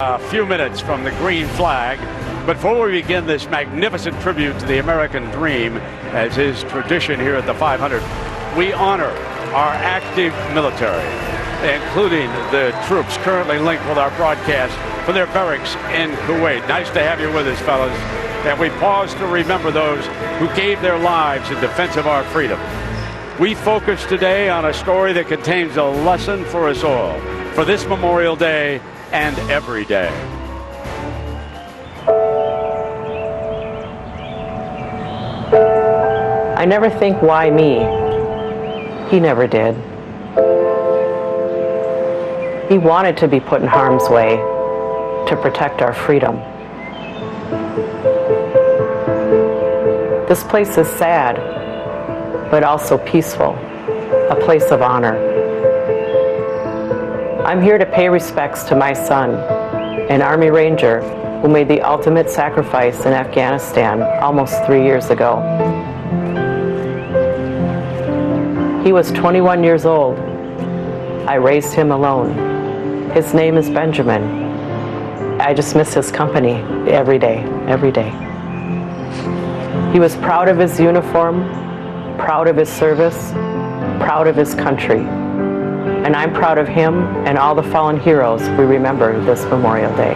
A few minutes from the green flag. Before we begin this magnificent tribute to the American dream, as is tradition here at the 500, we honor our active military, including the troops currently linked with our broadcast from their barracks in Kuwait. Nice to have you with us, fellas. And we pause to remember those who gave their lives in defense of our freedom. We focus today on a story that contains a lesson for us all, for this Memorial Day and every day. I never think, why me? He never did. He wanted to be put in harm's way to protect our freedom. This place is sad, but also peaceful, a place of honor. I'm here to pay respects to my son, an Army Ranger who made the ultimate sacrifice in Afghanistan almost 3 years ago. He was 21 years old. I raised him alone. His name is Benjamin. I just miss his company every day, every day. He was proud of his uniform, proud of his service, proud of his country. And I'm proud of him and all the fallen heroes we remember this Memorial Day.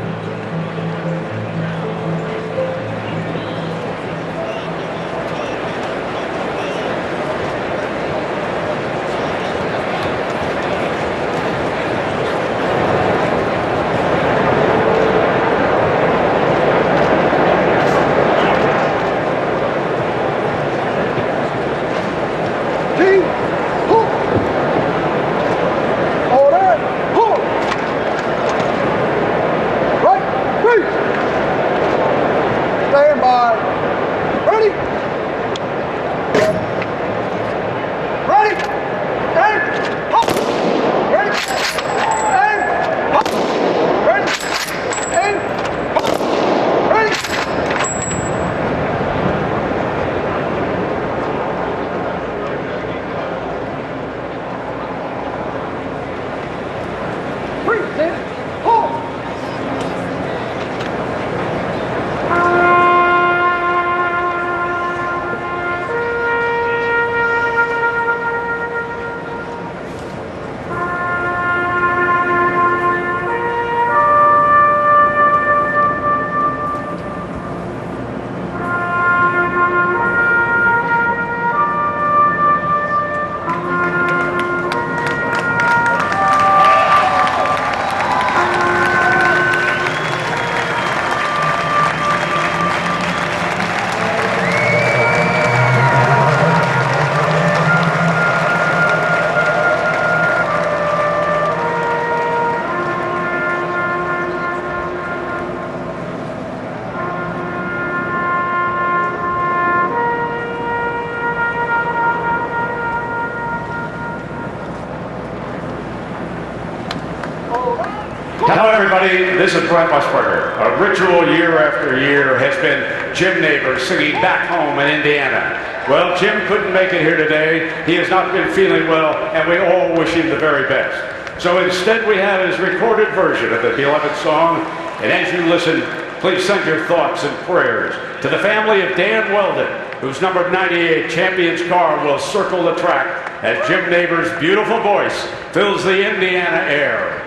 Hello, everybody. This is Brent Musburger. A ritual year after year has been Jim Neighbors singing Back Home in Indiana. Well, Jim couldn't make it here today. He has not been feeling well, and we all wish him the very best. So instead, we have his recorded version of the beloved song. And as you listen, please send your thoughts and prayers to the family of Dan Weldon, whose number 98 Champions car will circle the track as Jim Neighbors' beautiful voice fills the Indiana air.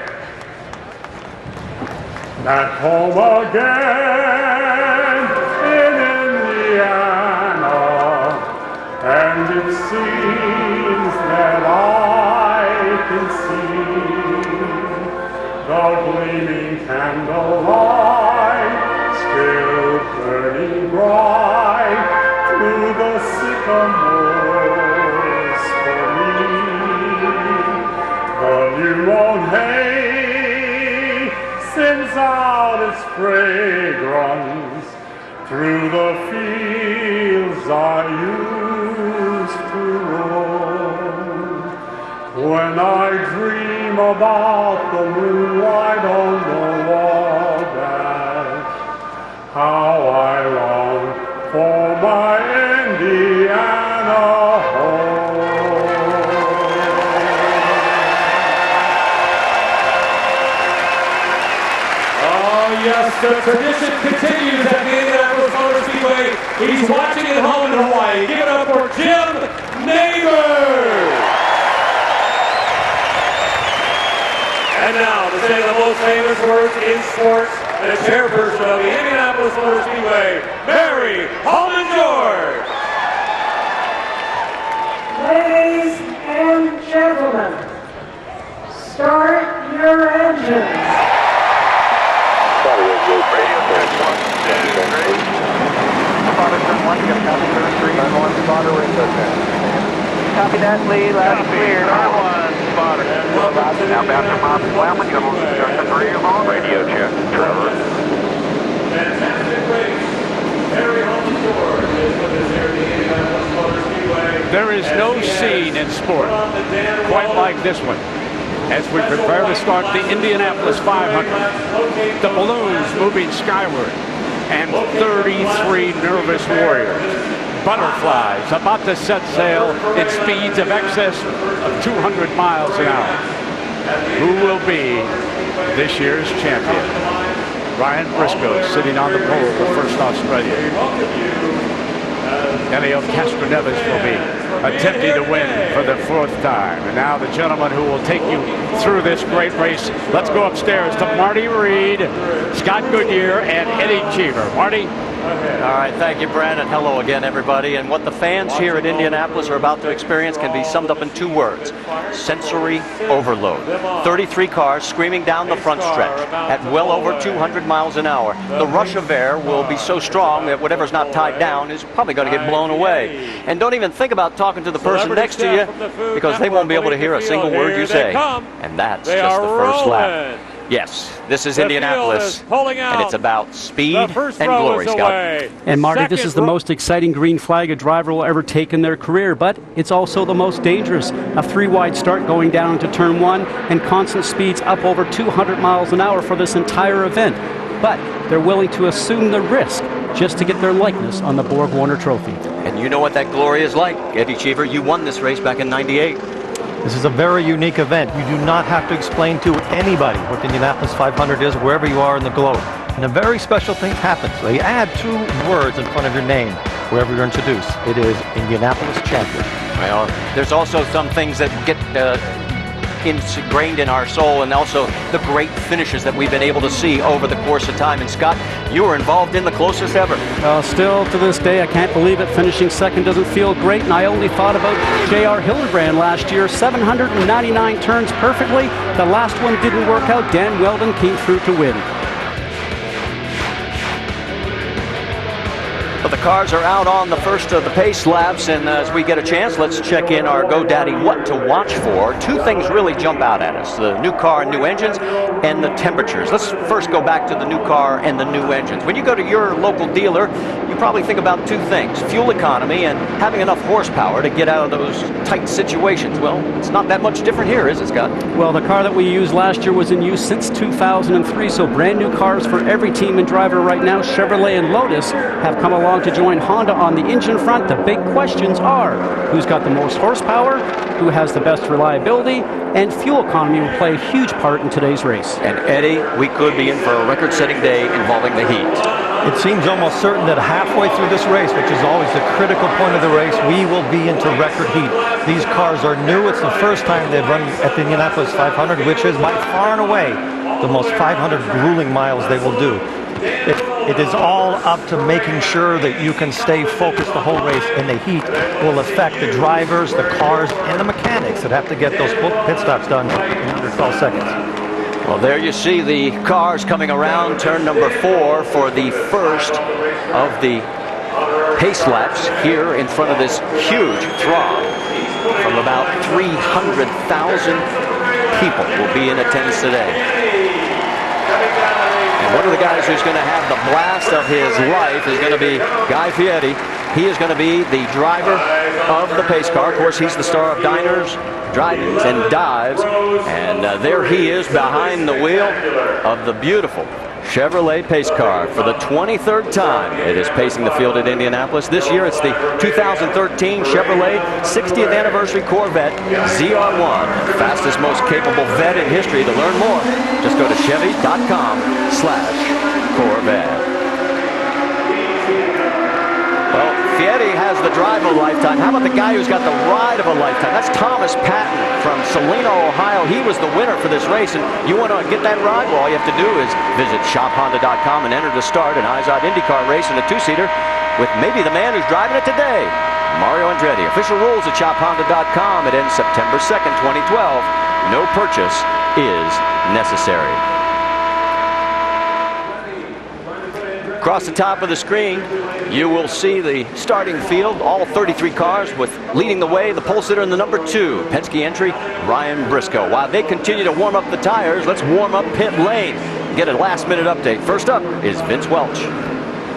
Back home again in Indiana, and it seems that I can see the gleaming candlelight still burning bright through the sycamores for me. The new mown hay sends out its fragrance through the fields I used to roam. When I dream about the moonlight on the wabash, how I long for my Indiana home. Oh yes, the tradition continues at the Indianapolis Motor Speedway. He's watching at home in Hawaii. Give it up for Jim Neighbors. And now, to say the most famous words in sports, the chairperson of the Indianapolis Motor Speedway, Mary Holman George. Ladies and gentlemen, start your engines. Copy that, Lee. Loud and clear. Now bound to Mount Wilmot. Radio check. Trevor. Fantastic race. Mary Holman George is with us here at the Indianapolis Motor Speedway. There is no scene in sport quite like this one. As we prepare to start the Indianapolis 500, the balloons moving skyward, and 33 nervous warriors, butterflies about to set sail at speeds of excess of 200 miles an hour. Who will be this year's champion? Ryan Briscoe sitting on the pole for First Australia. Elio Castroneves will be attempting to win for the 4th time. And now the gentleman who will take you through this great race. Let's go upstairs to Marty Reed, Scott Goodyear, and Eddie Cheever. Marty? All right, thank you, Brandon. Hello again, everybody. And what the fans here at Indianapolis are about to experience can be summed up in 2 words: sensory overload. 33 cars screaming down the front stretch at well over 200 miles an hour. The rush of air will be so strong that whatever's not tied down is probably going to get blown away. And don't even think about talking to the person next to you, because they won't be able to hear a single word you say. And that's just the first lap. Yes, this is Indianapolis, and it's about speed and glory, Scott. And Marty, this is the most exciting green flag a driver will ever take in their career, but it's also the most dangerous. A 3-wide start going down into turn 1 and constant speeds up over 200 miles an hour for this entire event. But they're willing to assume the risk just to get their likeness on the Borg Warner Trophy. And you know what that glory is like, Eddie Cheever. You won this race back in '98. This is a very unique event. You do not have to explain to anybody what the Indianapolis 500 is wherever you are in the globe. And a very special thing happens. They add 2 words in front of your name wherever you're introduced. It is Indianapolis Champion. Well, there's also some things that get ingrained in our soul, and also the great finishes that we've been able to see over the course of time. And Scott, you were involved in the closest ever. Still to this day, I can't believe it. Finishing second doesn't feel great, and I only thought about J.R. Hildebrand last year. 799 turns perfectly. The last one didn't work out. Dan Weldon came through to win. But the cars are out on the first of the pace laps, and as we get a chance, let's check in our GoDaddy what to watch for. 2 things really jump out at us: the new car and new engines, and the temperatures. Let's first go back to the new car and the new engines. When you go to your local dealer, you probably think about 2 things: fuel economy and having enough horsepower to get out of those tight situations. Well, it's not that much different here, is it, Scott? Well, the car that we used last year was in use since 2003, so brand new cars for every team and driver right now. Chevrolet and Lotus have come along to join Honda on the engine front. The big questions are: who's got the most horsepower, who has the best reliability, and fuel economy will play a huge part in today's race. And Eddie, we could be in for a record-setting day involving the heat. It seems almost certain that halfway through this race, which is always the critical point of the race, we will be into record heat. These cars are new. It's the first time they've run at the Indianapolis 500, which is by far and away the most 500 grueling miles they will do. It is all up to making sure that you can stay focused the whole race, and the heat will affect the drivers, the cars, and the mechanics that have to get those pit stops done in under 12 seconds. Well, there you see the cars coming around turn number 4 for the first of the pace laps here in front of this huge throng from about 300,000 people will be in attendance today. And one of the guys who's going to have the blast of his life is going to be Guy Fieri. He is going to be the driver of the pace car. Of course, he's the star of Diners, Drive-Ins, and Dives. And there he is behind the wheel of the beautiful Chevrolet pace car for the 23rd time. It is pacing the field at Indianapolis. This year it's the 2013 Chevrolet 60th anniversary Corvette ZR1. Fastest, most capable vet in history. To learn more, just go to Chevy.com/Corvette. Well, Fieri has the drive of a lifetime. How about the guy who's got the ride of a lifetime? That's Thomas Patton from Salina, Ohio. He was the winner for this race, and you want to get that ride? Well, all you have to do is visit shophonda.com and enter to start an Izod IndyCar race in a two-seater with maybe the man who's driving it today, Mario Andretti. Official rules at shophonda.com. It ends September 2nd, 2012. No purchase is necessary. Across the top of the screen, you will see the starting field, all 33 cars, with leading the way, the pole sitter in the number 2, Penske entry, Ryan Briscoe. While they continue to warm up the tires, let's warm up pit lane. Get a last-minute update. First up is Vince Welch.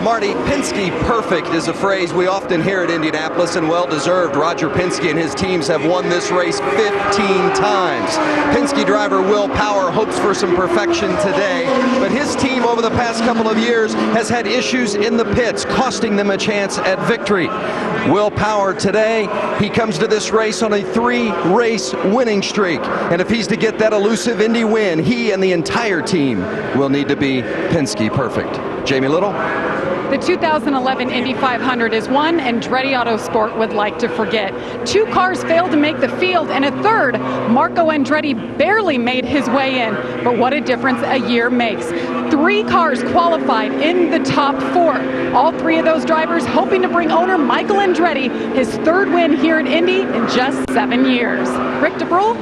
Marty, Penske perfect is a phrase we often hear at Indianapolis, and well-deserved. Roger Penske and his teams have won this race 15 times. Penske driver Will Power hopes for some perfection today, but his team over the past couple of years has had issues in the pits, costing them a chance at victory. Will Power today, he comes to this race on a 3-race winning streak, and if he's to get that elusive Indy win, he and the entire team will need to be Penske perfect. Jamie Little? The 2011 Indy 500 is one Andretti Autosport would like to forget. 2 cars failed to make the field, and a third, Marco Andretti, barely made his way in. But what a difference a year makes. 3 cars qualified in the top 4. All 3 of those drivers hoping to bring owner Michael Andretti his 3rd win here at Indy in just 7 years. Rick DeBrule?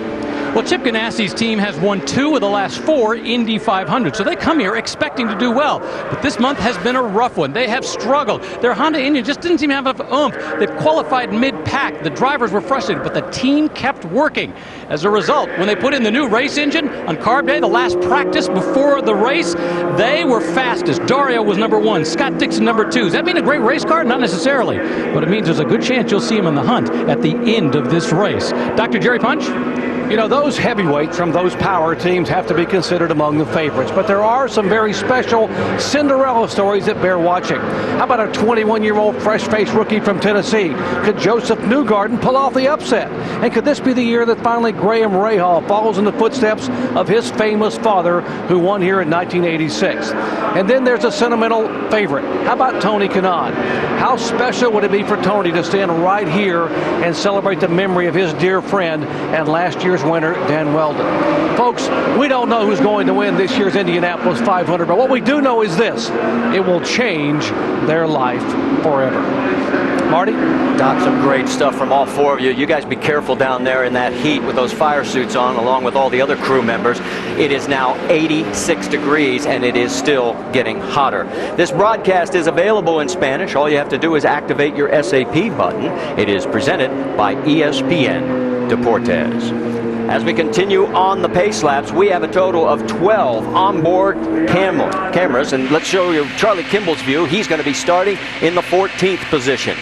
Well, Chip Ganassi's team has won 2 of the last 4 Indy 500, so they come here expecting to do well. But this month has been a rough one. They have struggled. Their Honda engine just didn't seem to have enough oomph. They've qualified mid-pack. The drivers were frustrated, but the team kept working. As a result, when they put in the new race engine on Carb Day, the last practice before the race, they were fastest. Dario was number 1, Scott Dixon number 2. Does that mean a great race car? Not necessarily, but it means there's a good chance you'll see him in the hunt at the end of this race. Dr. Jerry Punch? You know, those heavyweights from those power teams have to be considered among the favorites, but there are some very special Cinderella stories that bear watching. How about a 21-year-old fresh-faced rookie from Tennessee? Could Joseph Newgarden pull off the upset? And could this be the year that finally Graham Rahal follows in the footsteps of his famous father, who won here in 1986? And then there's a sentimental favorite. How about Tony Kanaan? How special would it be for Tony to stand right here and celebrate the memory of his dear friend and last year's winner, Dan Weldon? Folks, we don't know who's going to win this year's Indianapolis 500, but what we do know is this: it will change their life forever. Marty? Doc, some great stuff from all 4 of you. You guys be careful down there in that heat with those fire suits on, along with all the other crew members. It is now 86 degrees, and it is still getting hotter. This broadcast is available in Spanish. All you have to do is activate your SAP button. It is presented by ESPN Deportes. As we continue on the pace laps, we have a total of 12 onboard cameras, and let's show you Charlie Kimball's view. He's going to be starting in the 14th position.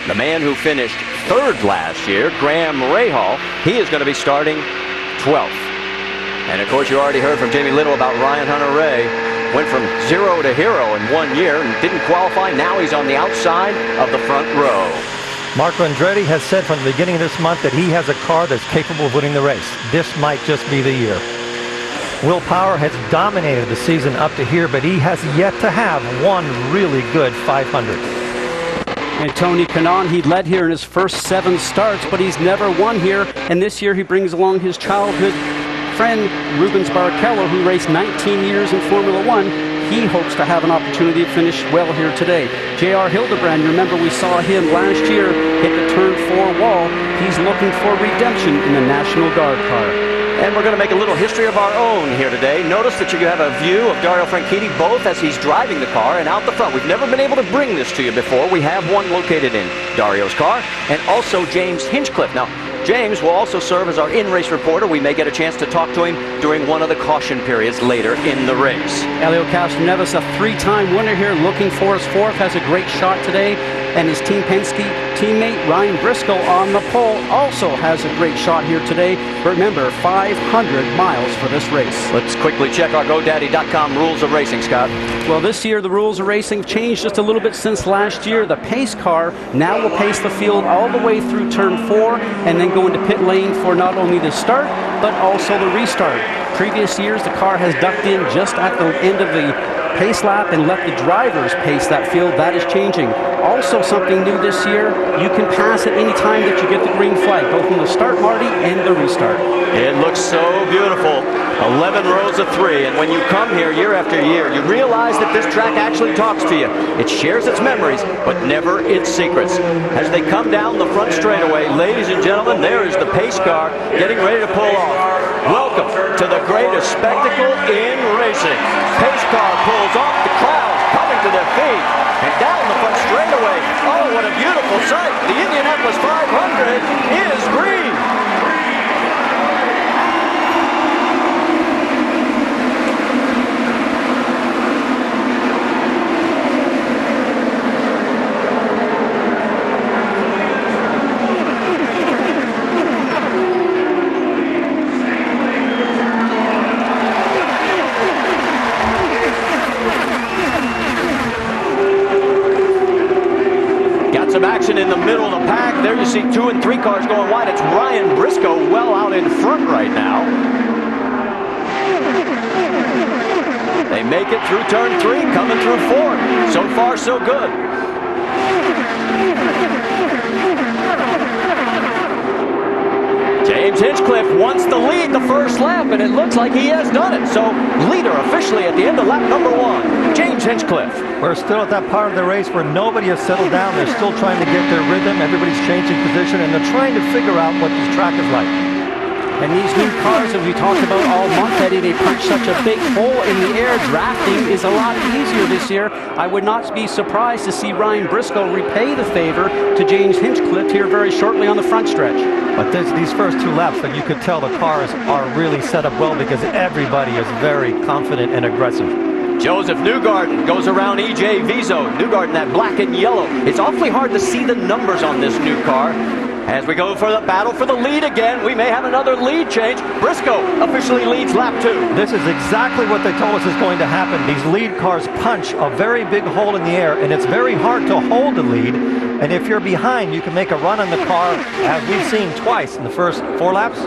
The man who finished 3rd last year, Graham Rahal, he is going to be starting 12th. And of course, you already heard from Jamie Little about Ryan Hunter-Reay. Went from 0 to hero in 1 year and didn't qualify. Now he's on the outside of the front row. Marco Andretti has said from the beginning of this month that he has a car that's capable of winning the race. This might just be the year. Will Power has dominated the season up to here, but he has yet to have one really good 500. And Tony Kanaan, he led here in his first 7 starts, but he's never won here. And this year he brings along his childhood friend, Rubens Barrichello, who raced 19 years in Formula One. He hopes to have an opportunity to finish well here today. J.R. Hildebrand, you remember we saw him last year hit the turn 4 wall. He's looking for redemption in the National Guard car. And we're going to make a little history of our own here today. Notice that you have a view of Dario Franchitti both as he's driving the car and out the front. We've never been able to bring this to you before. We have one located in Dario's car and also James Hinchcliffe. Now, James will also serve as our in-race reporter. We may get a chance to talk to him during one of the caution periods later in the race. Elio Castroneves, a 3-time winner here, looking for his 4th, has a great shot today. And his Team Penske teammate Ryan Briscoe on the pole also has a great shot here today. Remember, 500 miles for this race. Let's quickly check our GoDaddy.com rules of racing, Scott. Well, this year the rules of racing changed just a little bit since last year. The pace car now will pace the field all the way through turn 4 and then go into pit lane for not only the start but also the restart. Previous years the car has ducked in just at the end of the pace lap and let the drivers pace that field. That is changing. Also something new this year, you can pass at any time that you get the green flag, both in the start, Marty, and the restart. It looks so beautiful. 11 rows of 3, and when you come here year after year, you realize that this track actually talks to you. It shares its memories, but never its secrets. As they come down the front straightaway, ladies and gentlemen, there is the pace car getting ready to pull off. Welcome to the greatest spectacle in racing. Pace car pulls off, the crowd coming to their feet, and down the front straightaway. Oh, what a beautiful sight. The Indianapolis 500 is green. Some action in the middle of the pack. There you see 2 and 3 cars going wide. It's Ryan Briscoe well out in front right now. They make it through turn 3, coming through 4. So far, so good. James Hinchcliffe wants to lead the first lap, and it looks like he has done it. So, leader officially at the end of lap number 1, James Hinchcliffe. We're still at that part of the race where nobody has settled down. They're still trying to get their rhythm. Everybody's changing position, and they're trying to figure out what this track is like. And these new cars that we talked about all month, Eddie, they punch such a big hole in the air. Drafting is a lot easier this year. I would not be surprised to see Ryan Briscoe repay the favor to James Hinchcliffe here very shortly on the front stretch. But these first 2 laps, that you could tell the cars are really set up well because everybody is very confident and aggressive. Joseph Newgarden goes around E.J. Vizo. Newgarden, that black and yellow. It's awfully hard to see the numbers on this new car. As we go for the battle for the lead again, we may have another lead change. Briscoe officially leads lap 2. This is exactly what they told us is going to happen. These lead cars punch a very big hole in the air, and it's very hard to hold the lead. And if you're behind, you can make a run on the car, as we've seen twice in the first 4 laps.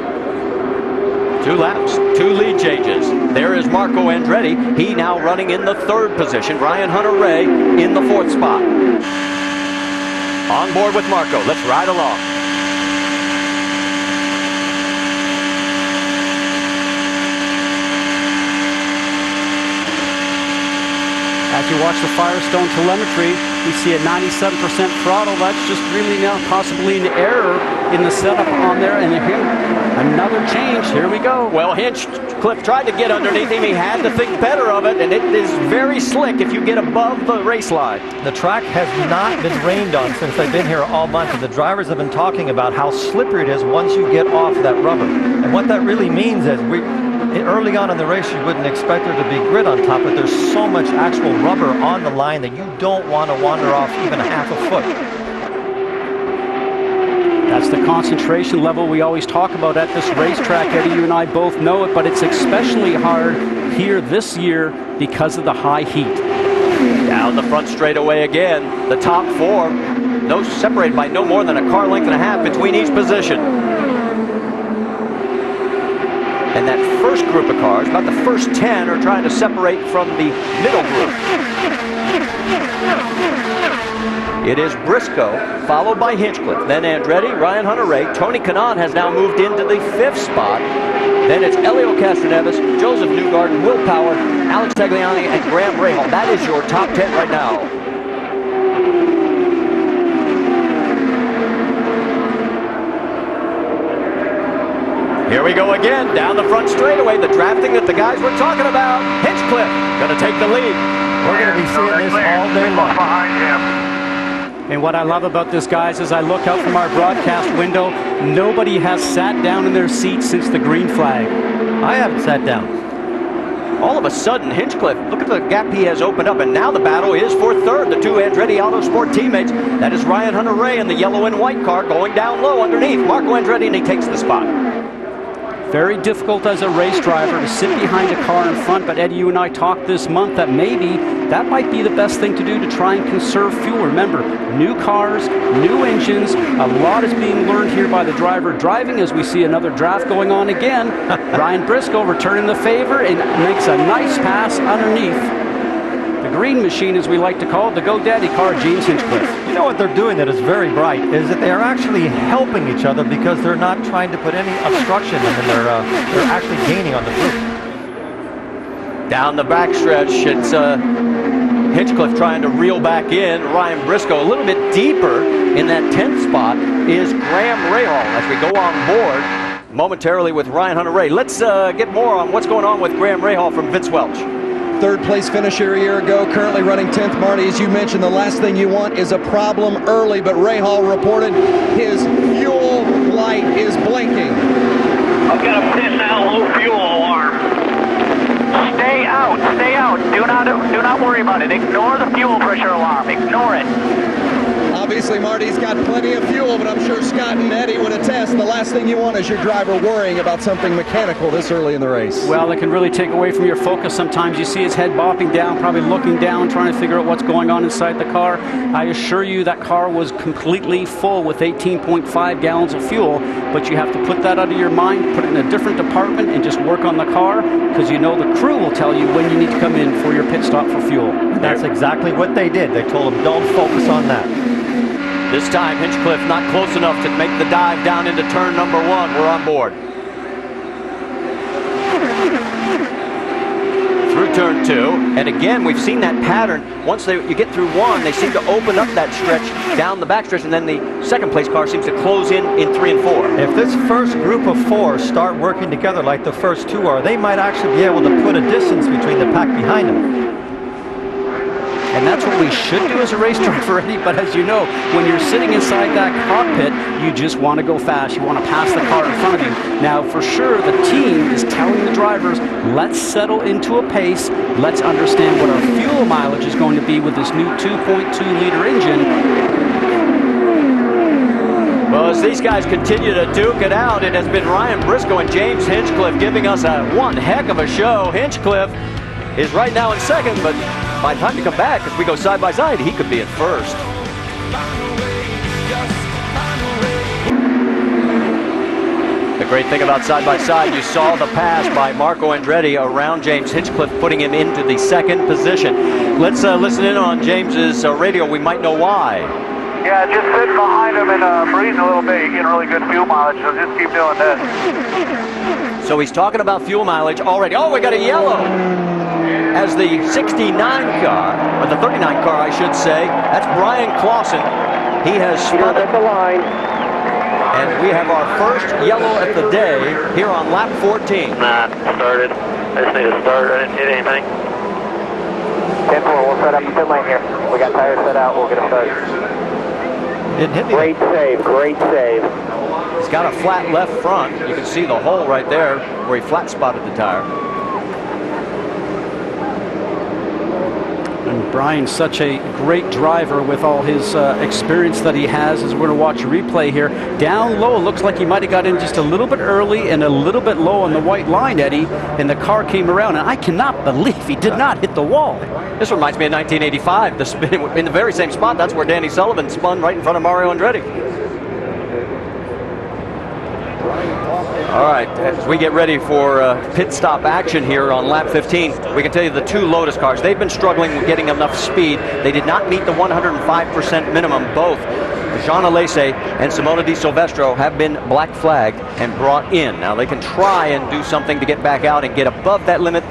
2 laps, 2 lead changes. There is Marco Andretti. He now running in the 3rd position. Ryan Hunter-Reay in the 4th spot. On board with Marco. Let's ride along. As you watch the Firestone telemetry, we see a 97% throttle. That's just really now possibly an error in the setup on there. And here, another change. Here we go. Well, Hinchcliffe tried to get underneath him. He had to think better of it, and it is very slick if you get above the race line. The track has not been rained on since they've been here all month, and the drivers have been talking about how slippery it is once you get off that rubber. And what that really means is early on in the race, you wouldn't expect there to be grit on top, but there's so much actual rubber on the line that you don't want to wander off even half a foot. That's the concentration level we always talk about at this racetrack. Eddie, you and I both know it, but it's especially hard here this year because of the high heat. Down the front straightaway again. The top 4, separated by no more than a car length and a half between each position. And that first group of cars, about the first 10, are trying to separate from the middle group. It is Briscoe, followed by Hinchcliffe, then Andretti, Ryan Hunter-Reay. Tony Kanaan has now moved into the 5th spot. Then it's Elio Castroneves, Joseph Newgarden, Will Power, Alex Tagliani, and Graham Rahal. That is your top 10 right now. Here we go again, down the front straightaway, the drafting that the guys were talking about. Hinchcliffe going to take the lead. We're going to be seeing this all day long. And what I love about this, guys, as I look out from our broadcast window, nobody has sat down in their seats since the green flag. I haven't sat down. all of a sudden, Hinchcliffe, look at the gap he has opened up, and now the battle is for third. The two Andretti Autosport teammates, that is Ryan Hunter-Reay in the yellow and white car going down low underneath. Marco Andretti, and he takes the spot. Very difficult as a race driver to sit behind a car in front, but Eddie, you and I talked this month that maybe that might be the best thing to do to try and conserve fuel. Remember, new cars, new engines, a lot is being learned here by the driver driving as we see another draft going on again. Ryan Briscoe returning the favor and makes a nice pass underneath the green machine, as we like to call it, the GoDaddy car, James Hinchcliffe. You know what they're doing that is very bright is that they are actually helping each other because they're not trying to put any obstruction in, and they're actually gaining on the group. Down the backstretch, it's Hinchcliffe trying to reel back in. Ryan Briscoe a little bit deeper in that 10th spot is Graham Rahal as we go on board momentarily with Ryan Hunter-Reay. Let's get more on what's going on with Graham Rahal from Vince Welch. Third place finisher a year ago, currently running 10th. Marty, as you mentioned, the last thing you want is a problem early, but Rahal reported his fuel light is blinking. I've got a pit now, low fuel alarm. Stay out, stay out. Do not worry about it. Ignore the fuel pressure alarm. Ignore it. Obviously, Marty's got plenty of fuel, but I'm sure Scott and Eddie would attest the last thing you want is your driver worrying about something mechanical this early in the race. Well, it can really take away from your focus sometimes. You see his head bopping down, probably looking down, trying to figure out what's going on inside the car. I assure you that car was completely full with 18.5 gallons of fuel, but you have to put that out of your mind, put it in a different department, and just work on the car, because you know the crew will tell you when you need to come in for your pit stop for fuel. That's exactly what they did. They told him, don't focus on that. This time, Hinchcliffe not close enough to make the dive down into turn number 1. We're on board. Through turn 2, and again, we've seen that pattern. Once you get through 1, they seem to open up that stretch down the backstretch, and then the second place car seems to close in 3 and 4. If this first group of 4 start working together like the first 2 are, they might actually be able to put a distance between the pack behind them. And that's what we should do as a race driver, Eddie. But as you know, when you're sitting inside that cockpit, you just want to go fast. You want to pass the car in front of you. Now, for sure, the team is telling the drivers, let's settle into a pace. Let's understand what our fuel mileage is going to be with this new 2.2-liter engine. Well, as these guys continue to duke it out, it has been Ryan Briscoe and James Hinchcliffe giving us one heck of a show. Hinchcliffe is right now in second, but by the time you come back, as we go side by side, he could be in first. The great thing about side by side, you saw the pass by Marco Andretti around James Hinchcliffe, putting him into the second position. Let's listen in on James's radio. We might know why. Yeah, just sitting behind him and breathing a little bit. You're getting really good fuel mileage, so just keep doing this. So he's talking about fuel mileage already. Oh, we got a yellow. As the 69 car, or the 39 car, I should say, that's Brian Clausen. He has spun at the line. And we have our first yellow at the day here on lap 14. Nah, started. I just need to start. I didn't hit anything. 10-4, we'll set up the pit lane here. We got tires set out. We'll get it started. Didn't hit me. Great save, great save. He's got a flat left front. You can see the hole right there where he flat spotted the tire. And Brian's such a great driver with all his experience that he has, as we're going to watch a replay here. Down low, looks like he might have got in just a little bit early and a little bit low on the white line, Eddie, and the car came around, and I cannot believe he did not hit the wall. This reminds me of 1985, the spin in the very same spot. That's where Danny Sullivan spun right in front of Mario Andretti. All right, as we get ready for pit stop action here on lap 15, we can tell you the two Lotus cars, they've been struggling with getting enough speed. They did not meet the 105% minimum. Both Jean Alesi and Simona Di Silvestro have been black flagged and brought in. Now they can try and do something to get back out and get above that limit,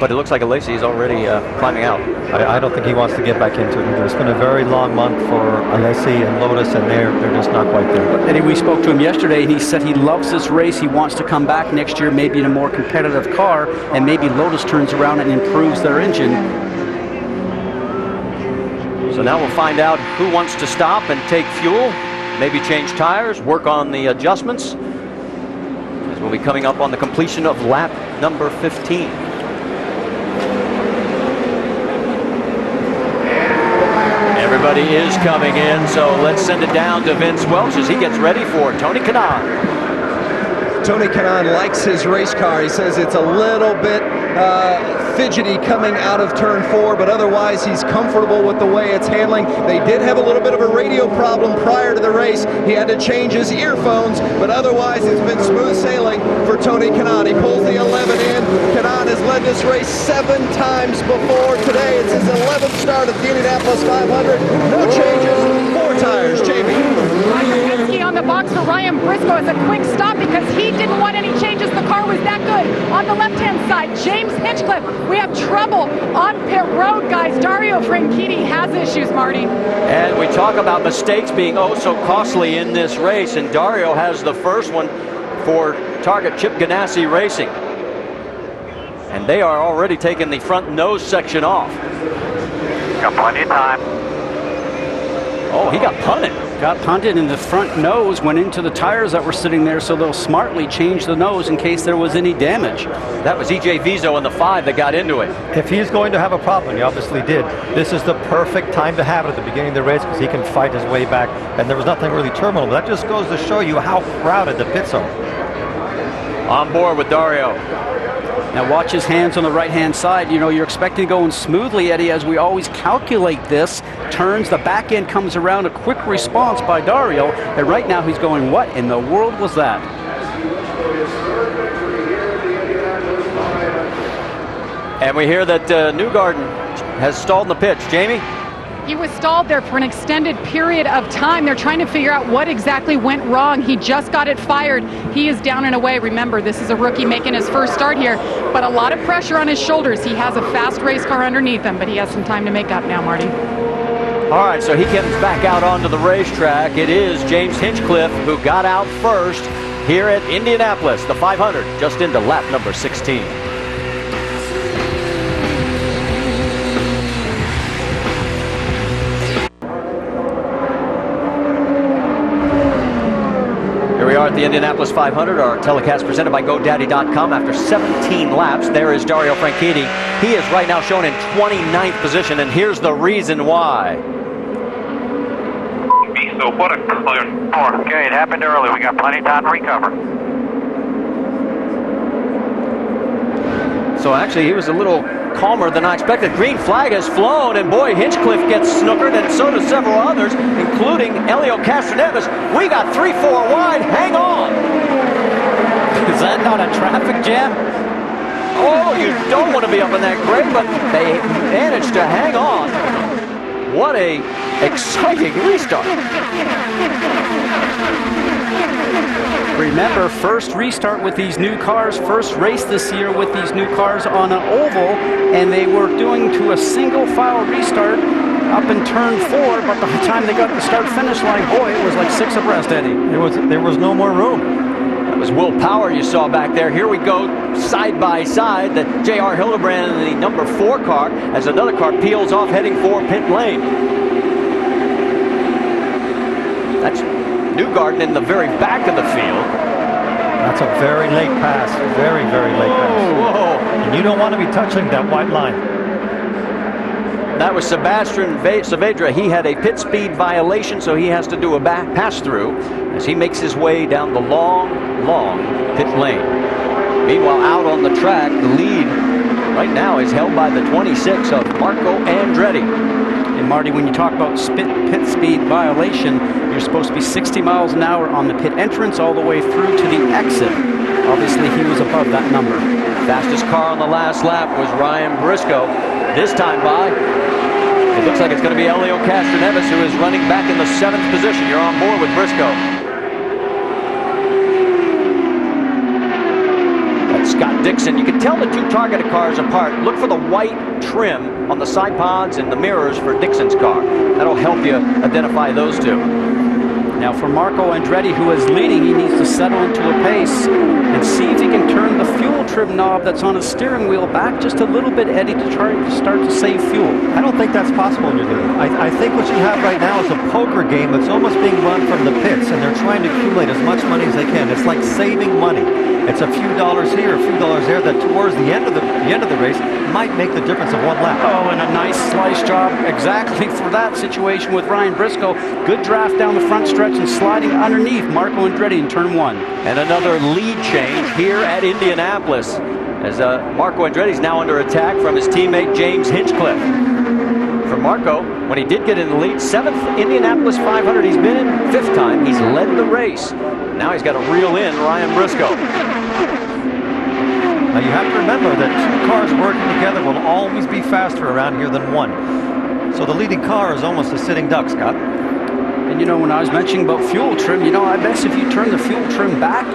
but it looks like Alesi is already climbing out. I don't think he wants to get back into it either. It's been a very long month for Alesi and Lotus, and they're just not quite there. But Eddie, we spoke to him yesterday, and he said he loves this race. He wants to come back next year, maybe in a more competitive car, and maybe Lotus turns around and improves their engine. So now we'll find out who wants to stop and take fuel, maybe change tires, work on the adjustments, as we'll be coming up on the completion of lap number 15. everybody is coming in, so let's send it down to Vince Welch as he gets ready for Tony Kanaan. Tony Kanaan likes his race car. He says it's a little bit fidgety coming out of turn 4, but otherwise he's comfortable with the way it's handling. They did have a little bit of a radio problem prior to the race. He had to change his earphones, but otherwise it's been smooth sailing for Tony Kanaan. He pulls the 11 in. Kanaan has led this race 7 times before. Today it's his 11th start at the Indianapolis 500. No changes, 4 tires. Jamie. Ryan on the box for Ryan Briscoe as a quick stop because he didn't want any changes. The car was that good. On the left-hand side, James Hinchcliffe. We have trouble on pit road, guys. Dario Franchitti has issues, Marty. And we talk about mistakes being oh so costly in this race, and Dario has the first one for Target Chip Ganassi Racing. And they are already taking the front nose section off. Got plenty of time. Oh, he got punted. Got punted, and the front nose went into the tires that were sitting there, so they'll smartly change the nose in case there was any damage. That was E.J. Vizo in the 5 that got into it. If he's going to have a problem, and he obviously did, this is the perfect time to have it at the beginning of the race because he can fight his way back, and there was nothing really terminal. That just goes to show you how crowded the pits are. On board with Dario. Now watch his hands on the right-hand side. You know, you're expecting going smoothly, Eddie, as we always calculate this. Turns, the back end comes around, a quick response by Dario, and right now he's going, what in the world was that? And we hear that Newgarden has stalled in the pits. Jamie? He was stalled there for an extended period of time. They're trying to figure out what exactly went wrong. He just got it fired. He is down and away. Remember, this is a rookie making his first start here, but a lot of pressure on his shoulders. He has a fast race car underneath him, but he has some time to make up now, Marty. All right, so he comes back out onto the racetrack. It is James Hinchcliffe who got out first here at Indianapolis, the 500, just into lap number 16. Here we are at the Indianapolis 500, our telecast presented by GoDaddy.com. After 17 laps, there is Dario Franchitti. He is right now shown in 29th position, and here's the reason why. So what a clear start. Okay, it happened early. We got plenty of time to recover. So actually, he was a little calmer than I expected. Green flag has flown, and boy, Hinchcliffe gets snookered, and so do several others, including Elio Castroneves. We got 3-4 wide. Hang on. Is that not a traffic jam? Oh, you don't want to be up in that grade, but they managed to hang on. What a exciting restart. Remember, first restart with these new cars, first race this year with these new cars on an oval, and they were doing to a single file restart up in turn 4, but by the time they got to the start-finish line, boy, it was like 6 abreast, Eddie. There was no more room. That was Will Power you saw back there. Here we go side by side. The J.R. Hildebrand in the number 4 car as another car peels off heading for pit lane. That's Newgarden in the very back of the field. That's a very late pass. Very, very late pass. Whoa. And you don't want to be touching that white line. That was Sebastian Saavedra. He had a pit speed violation, so he has to do a pass-through as he makes his way down the long pit lane. Meanwhile, out on the track, the lead right now is held by the 26 of Marco Andretti. And Marty, when you talk about pit speed violation, you're supposed to be 60 miles an hour on the pit entrance all the way through to the exit. Obviously, he was above that number. Fastest car on the last lap was Ryan Briscoe. This time by, it looks like it's going to be Elio Castroneves, who is running back in the 7th position. You're on board with Briscoe. That's Scott Dixon. You can tell the two targeted cars apart. Look for the white trim on the side pods and the mirrors for Dixon's car. That'll help you identify those two. Now for Marco Andretti, who is leading, he needs to settle into a pace and see if he can turn the fuel trim knob that's on his steering wheel back just a little bit, Eddie, to try to start to save fuel. I don't think that's possible in your league. I think what you have right now is a poker game that's almost being run from the pits, and they're trying to accumulate as much money as they can. It's like saving money. It's a few dollars here, a few dollars there, that towards the end of the race might make the difference of one lap. Oh, and a nice slice job exactly for that situation with Ryan Briscoe. Good draft down the front stretch and sliding underneath Marco Andretti in turn 1. And another lead change here at Indianapolis, as Marco Andretti is now under attack from his teammate James Hinchcliffe. For Marco, when he did get in the lead, 7th Indianapolis 500 he's been in, 5th time he's led the race. Now he's got to reel in Ryan Briscoe. Now you have to remember that 2 cars working together will always be faster around here than 1. So the leading car is almost a sitting duck, Scott. And you know, when I was mentioning about fuel trim, you know, I bet if you turn the fuel trim back,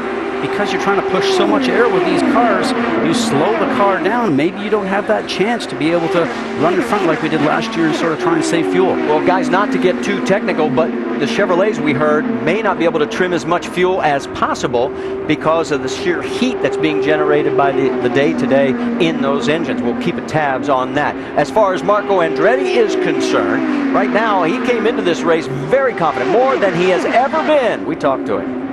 because you're trying to push so much air with these cars, you slow the car down. Maybe you don't have that chance to be able to run in front like we did last year and sort of try and save fuel. Well, guys, not to get too technical, but the Chevrolets, we heard, may not be able to trim as much fuel as possible because of the sheer heat that's being generated by the day-to-day in those engines. We'll keep tabs on that. As far as Marco Andretti is concerned, right now he came into this race very confident, more than he has ever been. We talked to him.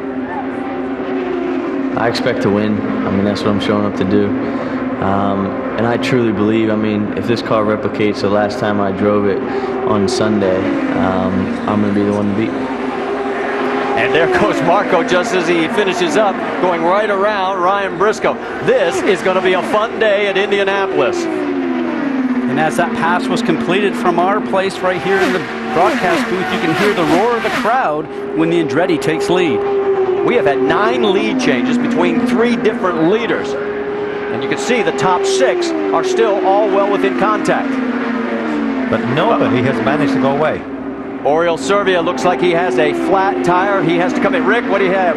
I expect to win. I mean, that's what I'm showing up to do. And I truly believe, I mean, if this car replicates the last time I drove it on Sunday, I'm going to be the one to beat. And there goes Marco just as he finishes up, going right around Ryan Briscoe. This is going to be a fun day at Indianapolis. And as that pass was completed from our place right here in the broadcast booth, you can hear the roar of the crowd when the Andretti takes lead. We have had 9 lead changes between 3 different leaders. And you can see the top 6 are still all well within contact. But nobody has managed to go away. Oriol Servia looks like he has a flat tire. He has to come in. Rick, what do you have?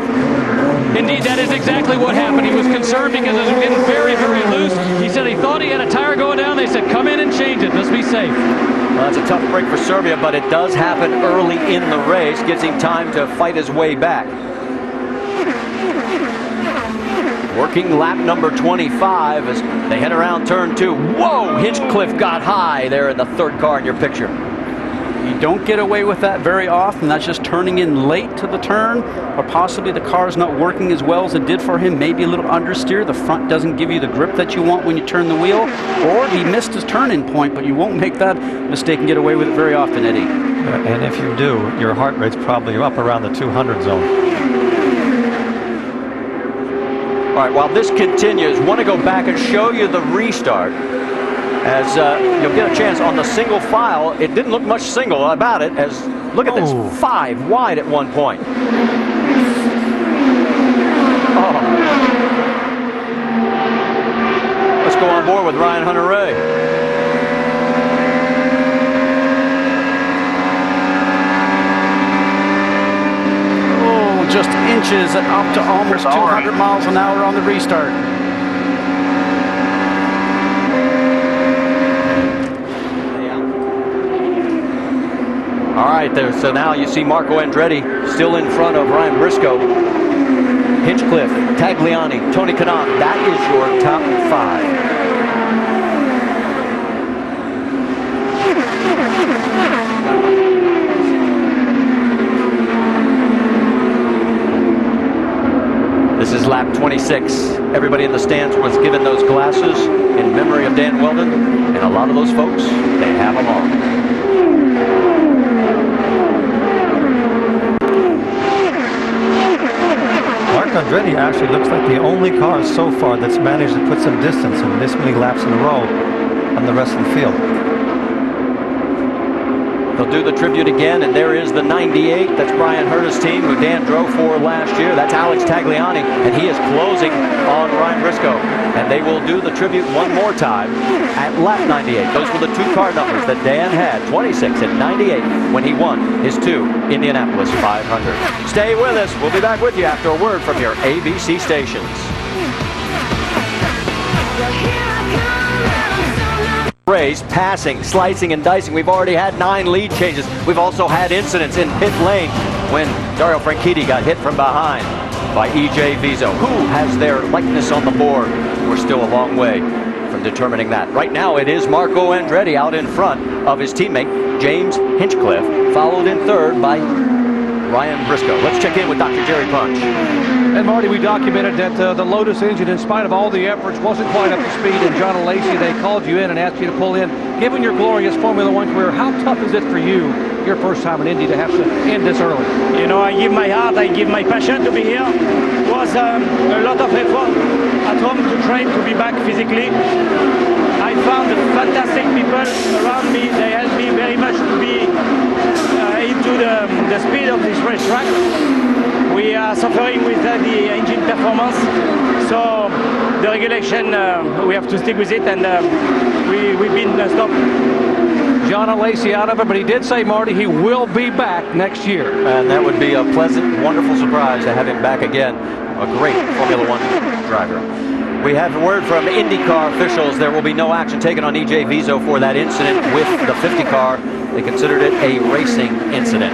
Indeed, that is exactly what happened. He was concerned because it was getting very, very loose. He said he thought he had a tire going down. They said, come in and change it. Let's be safe. Well, that's a tough break for Servia, but it does happen early in the race. Gives him time to fight his way back. Working lap number 25 as they head around turn 2. Whoa, Hinchcliffe got high there in the 3rd car in your picture. You don't get away with that very often. That's just turning in late to the turn, or possibly the car's not working as well as it did for him. Maybe a little understeer. The front doesn't give you the grip that you want when you turn the wheel, or he missed his turn-in point, but you won't make that mistake and get away with it very often, Eddie. And if you do, your heart rate's probably up around the 200 zone. All right, while this continues, want to go back and show you the restart. As you'll get a chance on the single file. It didn't look much single about it, as look at this, 5 wide at one point. Oh. Let's go on board with Ryan Hunter-Reay. Just inches and up to almost 200 miles an hour on the restart. All right, there. So now you see Marco Andretti still in front of Ryan Briscoe. Hinchcliffe, Tagliani, Tony Kanaan. That is your top 5. This is lap 26. Everybody in the stands was given those glasses in memory of Dan Weldon, and a lot of those folks, they have them on. Marco Andretti actually looks like the only car so far that's managed to put some distance in this many laps in a row on the rest of the field. They'll do the tribute again, and there is the 98. That's Brian Herta's team, who Dan drove for last year. That's Alex Tagliani, and he is closing on Ryan Briscoe. And they will do the tribute one more time at lap 98. Those were the 2 car numbers that Dan had, 26 and 98, when he won his 2 Indianapolis 500. Stay with us. We'll be back with you after a word from your ABC stations. race, passing, slicing, and dicing. We've already had 9 lead changes. We've also had incidents in pit lane when Dario Franchitti got hit from behind by E.J. Vizo. Who has their likeness on the board? We're still a long way from determining that. Right now it is Marco Andretti out in front of his teammate James Hinchcliffe, followed in third by Ryan Briscoe. Let's check in with Dr. Jerry Punch. And Marty, we documented that the Lotus engine, in spite of all the efforts, wasn't quite up to speed. And John and Lacey, they called you in and asked you to pull in. Given your glorious Formula One career, how tough is it for you, your first time in Indy, to have to end this early? You know, I give my heart, I give my passion to be here. It was a lot of effort at home to train to be back physically. I found fantastic people around me. They helped me very much to be into the speed of this racetrack. We are suffering with the engine performance, so the regulation, we have to stick with it, and we've been stopped. John and Lacey out of it, but he did say, Marty, he will be back next year. And that would be a pleasant, wonderful surprise to have him back again. A great Formula One driver. We have a word from IndyCar officials. There will be no action taken on E.J. Vizo for that incident with the 50 car. They considered it a racing incident.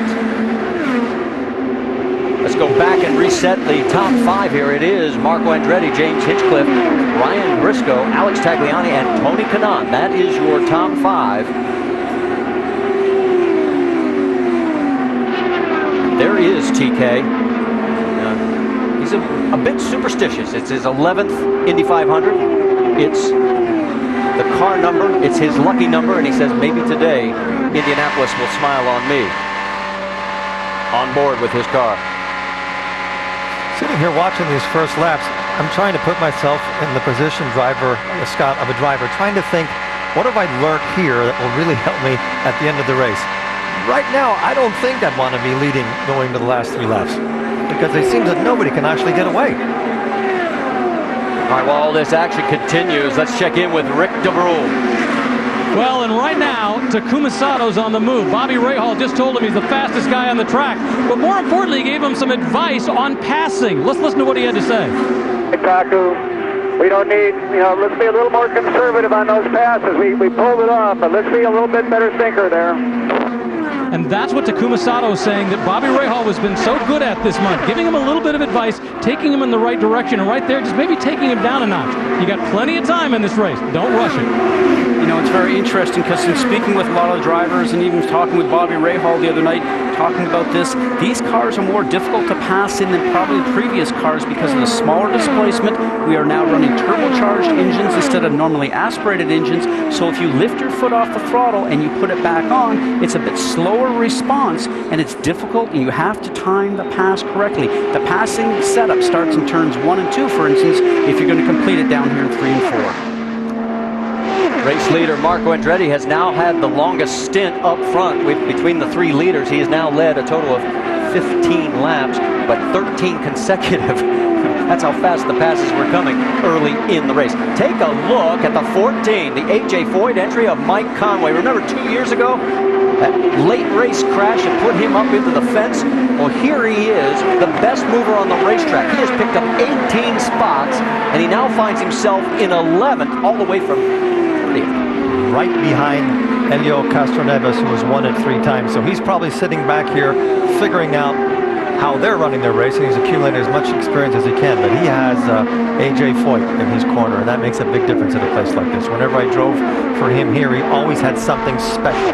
Let's go back and reset the top 5 here. It is Marco Andretti, James Hinchcliffe, Ryan Briscoe, Alex Tagliani, and Tony Kanaan. That is your top 5. There is TK. He's a bit superstitious. It's his 11th Indy 500. It's the car number. It's his lucky number, and he says maybe today Indianapolis will smile on me. On board with his car. Sitting here watching these first laps, I'm trying to put myself in the position, Scott, of a driver, trying to think, what have I learned here that will really help me at the end of the race? Right now, I don't think I'd want to be leading going to the last 3 laps, because it seems that nobody can actually get away. All right, while all this action continues, let's check in with Rick DeBrule. Well, and right now, Takuma Sato's on the move. Bobby Rahal just told him he's the fastest guy on the track. But more importantly, he gave him some advice on passing. Let's listen to what he had to say. Hey, Taku, we don't need, let's be a little more conservative on those passes. We pulled it off, but let's be a little bit better thinker there. And that's what Takuma Sato is saying that Bobby Rahal has been so good at this month, giving him a little bit of advice, taking him in the right direction, and right there, just maybe taking him down a notch. You got plenty of time in this race. Don't rush it. You know, it's very interesting because in speaking with a lot of drivers and even talking with Bobby Rahal the other night, talking about this, these cars are more difficult to pass in than probably previous cars because of the smaller displacement. We are now running turbocharged engines instead of normally aspirated engines. So if you lift your foot off the throttle and you put it back on, it's a bit slower response and it's difficult, and you have to time the pass correctly. The passing setup starts in turns 1 and 2, for instance, if you're going to complete it down here in 3 and 4. Race leader Marco Andretti has now had the longest stint up front between the 3 leaders. He has now led a total of 15 laps, but 13 consecutive. That's how fast the passes were coming early in the race. Take a look at the 14, the A.J. Foyt entry of Mike Conway. Remember 2 years ago, that late race crash had put him up into the fence? Well, here he is, the best mover on the racetrack. He has picked up 18 spots, and he now finds himself in 11th, all the way from 30th. Right behind Helio Castroneves, who has won it 3 times. So he's probably sitting back here figuring out how they're running their race, and he's accumulating as much experience as he can. But he has A.J. Foyt in his corner, and that makes a big difference at a place like this. Whenever I drove for him here, he always had something special.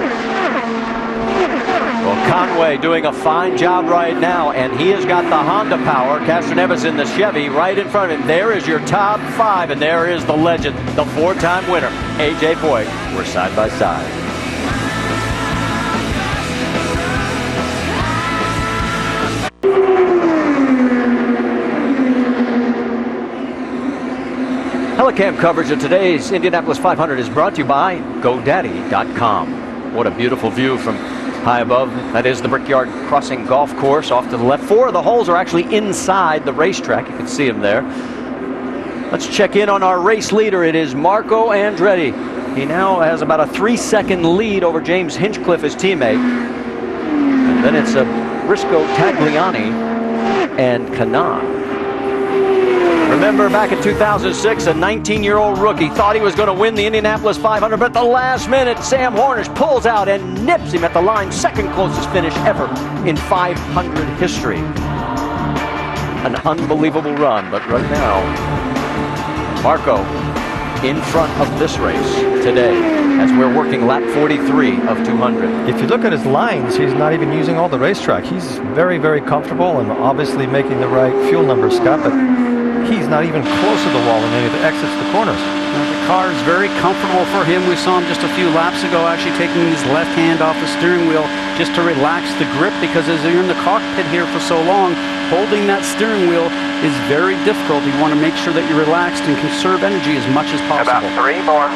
Well, Conway doing a fine job right now, and he has got the Honda power. Castroneves in the Chevy right in front of him. There is your top 5, and there is the legend, the 4-time winner, A.J. Foyt. We're side by side. Telecam coverage of today's Indianapolis 500 is brought to you by GoDaddy.com. What a beautiful view from high above. That is the Brickyard Crossing Golf Course off to the left. 4 of the holes are actually inside the racetrack. You can see them there. Let's check in on our race leader. It is Marco Andretti. He now has about a 3-second lead over James Hinchcliffe, his teammate. And then it's Briscoe, Tagliani, and Kanaan. Remember back in 2006, a 19-year-old rookie thought he was going to win the Indianapolis 500, but at the last minute, Sam Hornish pulls out and nips him at the line. Second closest finish ever in 500 history. An unbelievable run, but right now, Marco in front of this race today as we're working lap 43 of 200. If you look at his lines, he's not even using all the racetrack. He's very, very comfortable and obviously making the right fuel numbers, Scott, but he's not even close to the wall in any of the exits to corners. The car is very comfortable for him. We saw him just a few laps ago actually taking his left hand off the steering wheel just to relax the grip, because as you're in the cockpit here for so long, holding that steering wheel is very difficult. You want to make sure that you're relaxed and conserve energy as much as possible. About 3 more.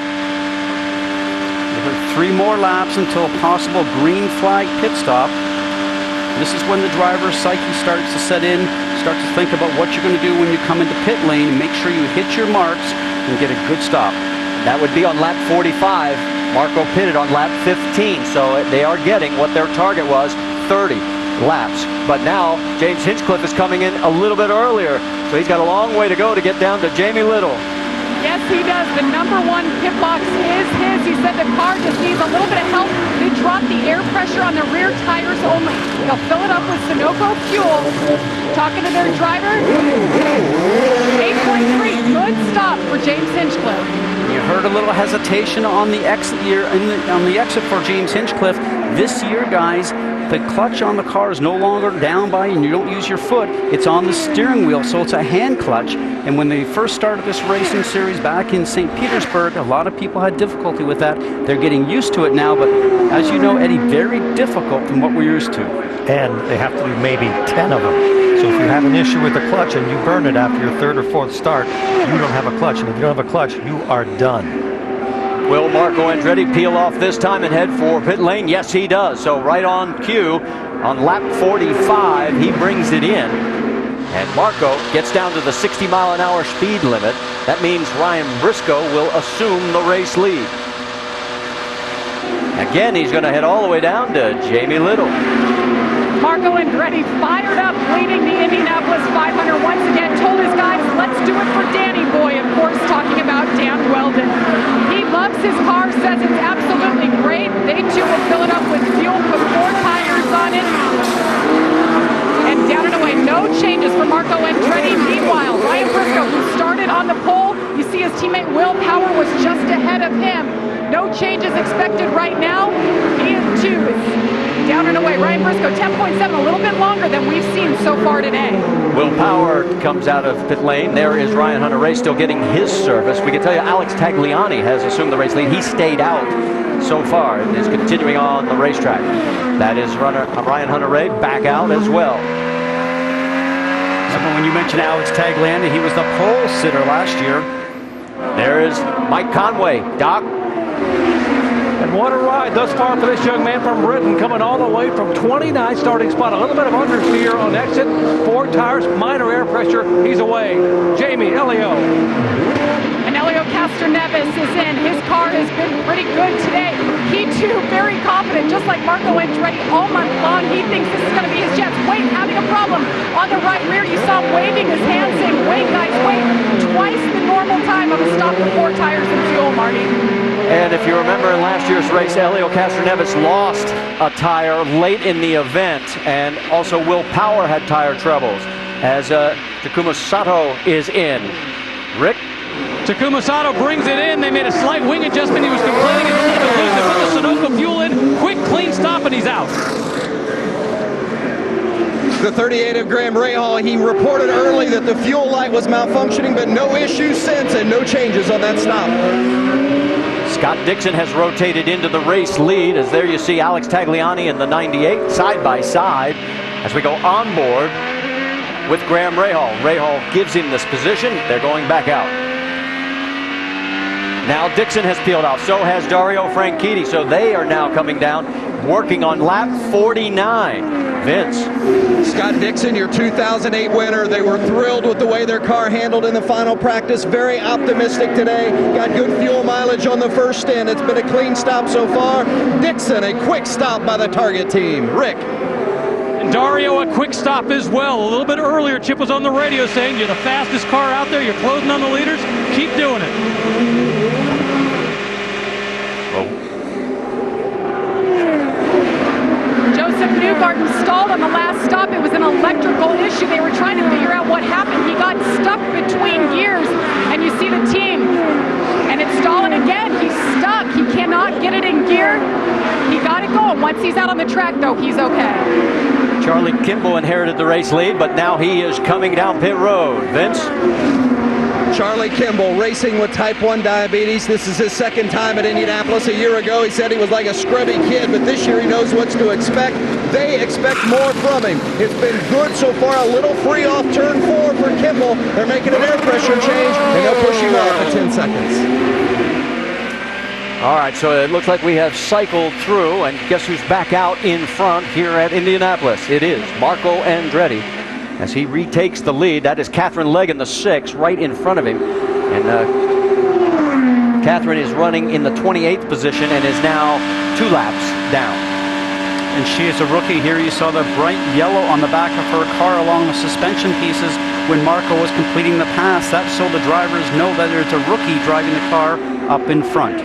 3 more laps until a possible green flag pit stop. This is when the driver's psyche starts to set in, start to think about what you're going to do when you come into pit lane, and make sure you hit your marks and get a good stop. That would be on lap 45. Marco pitted on lap 15, so they are getting what their target was, 30 laps. But now James Hinchcliffe is coming in a little bit earlier, so he's got a long way to go to get down to Jamie Little. Yes, he does. The number 1 pit box is his. He said the car just needs a little bit of help. They dropped the air pressure on the rear tires only. They'll fill it up with Sunoco fuel. Talking to their driver, 8.3, good stop for James Hinchcliffe. You heard a little hesitation on the exit here, on the exit for James Hinchcliffe. This year, guys, the clutch on the car is no longer down by, and you don't use your foot. It's on the steering wheel, so it's a hand clutch. And when they first started this racing series back in St. Petersburg, a lot of people had difficulty with that. They're getting used to it now, but as you know, Eddie, very difficult from what we're used to. And they have to do maybe 10 of them. So if you have an issue with the clutch and you burn it after your 3rd or 4th start, you don't have a clutch. And if you don't have a clutch, you are done. Will Marco Andretti peel off this time and head for pit lane? Yes, he does. So right on cue, on lap 45, he brings it in. And Marco gets down to the 60-mile-an-hour speed limit. That means Ryan Briscoe will assume the race lead. Again, he's going to head all the way down to Jamie Little. Marco Andretti fired up, leading the Indianapolis 500 once again. Told his guys, let's do it for Danny Boy, of course, talking about Dan Weldon. He loves his car, says it's absolutely great. They too will fill it up with fuel, put 4 tires on it. And down and away, no changes for Marco Andretti. Meanwhile, Ryan Briscoe, who started on the pole, you see his teammate Will Power was just ahead of him. No changes expected right now. He too is down and away. Ryan Briscoe, 10.7, a little bit longer than we've seen so far today. Will Power comes out of pit lane. There is Ryan Hunter-Reay still getting his service. We can tell you Alex Tagliani has assumed the race lead. He stayed out so far and is continuing on the racetrack. That is Ryan Hunter-Reay back out as well. When you mentioned Alex Tagliani, he was the pole sitter last year. There is Mike Conway. Doc. And what a ride thus far for this young man from Britain, coming all the way from 29th starting spot. A little bit of understeer on exit. 4 tires, minor air pressure. He's away. Jamie Elio. And Elio Castroneves is in. His car has been pretty good today. He too very confident, just like Marco Andretti all month long. He thinks this is going to be his chance. Wait, having a problem on the right rear. You saw him waving his hand, saying, wait guys, wait. Twice the normal time of a stop with 4 tires and fuel, Marty. And if you remember in last year's race, Elio Castroneves lost a tire late in the event, and also Will Power had tire troubles as Takuma Sato is in. Rick? Takuma Sato brings it in. They made a slight wing adjustment. He was complaining it's a little bit loose. They put the Sunoco fuel in. Quick, clean stop, and he's out. The 38 of Graham Rahal, he reported early that the fuel light was malfunctioning, but no issues since and no changes on that stop. Scott Dixon has rotated into the race lead, as there you see Alex Tagliani in the 98 side by side as we go on board with Graham Rahal. Rahal gives him this position. They're going back out. Now Dixon has peeled off. So has Dario Franchitti. So they are now coming down, working on lap 49. Vince. Scott Dixon, your 2008 winner. They were thrilled with the way their car handled in the final practice. Very optimistic today. Got good fuel mileage on the first stint. It's been a clean stop so far. Dixon, a quick stop by the target team. Rick. And Dario, a quick stop as well. A little bit earlier, Chip was on the radio saying you're the fastest car out there. You're closing on the leaders. Keep doing it. Joseph Newgarden stalled on the last stop. It was an electrical issue. They were trying to figure out what happened. He got stuck between gears, and you see the team. And it's stalling again. He's stuck. He cannot get it in gear. He got it going. Once he's out on the track, though, he's okay. Charlie Kimball inherited the race lead, but now he is coming down pit road. Vince? Charlie Kimball racing with type 1 diabetes. This is his second time at Indianapolis. A year ago, he said he was like a scrubby kid, but this year he knows what to expect. They expect more from him. It's been good so far. A little free off turn 4 for Kimball. They're making an air pressure change, and they'll push him off at 10 seconds. All right, so it looks like we have cycled through, and guess who's back out in front here at Indianapolis? It is Marco Andretti as he retakes the lead. That is Catherine Legg in the 6, right in front of him. And Catherine is running in the 28th position and is now 2 laps down. And she is a rookie here. You saw the bright yellow on the back of her car along the suspension pieces when Marco was completing the pass. That's so the drivers know that it's a rookie driving the car up in front.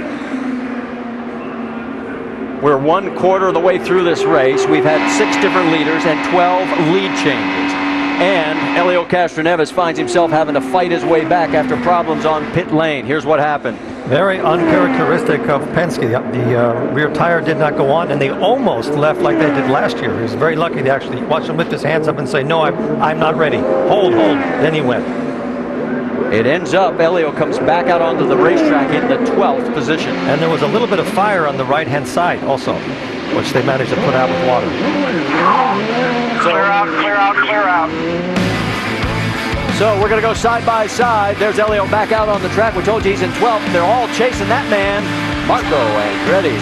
We're 1/4 of the way through this race. We've had 6 different leaders and 12 lead changes. And Helio Castroneves finds himself having to fight his way back after problems on pit lane. Here's what happened. Very uncharacteristic of Penske. The rear tire did not go on, and they almost left like they did last year. He was very lucky to actually watch him lift his hands up and say, no, I'm not ready. Hold. Then he went. It ends up, Helio comes back out onto the racetrack in the 12th position. And there was a little bit of fire on the right-hand side also, which they managed to put out with water. Clear out, clear out, clear out. So we're going to go side by side. There's Helio back out on the track. We told you he's in 12th. They're all chasing that man, Marco Andretti.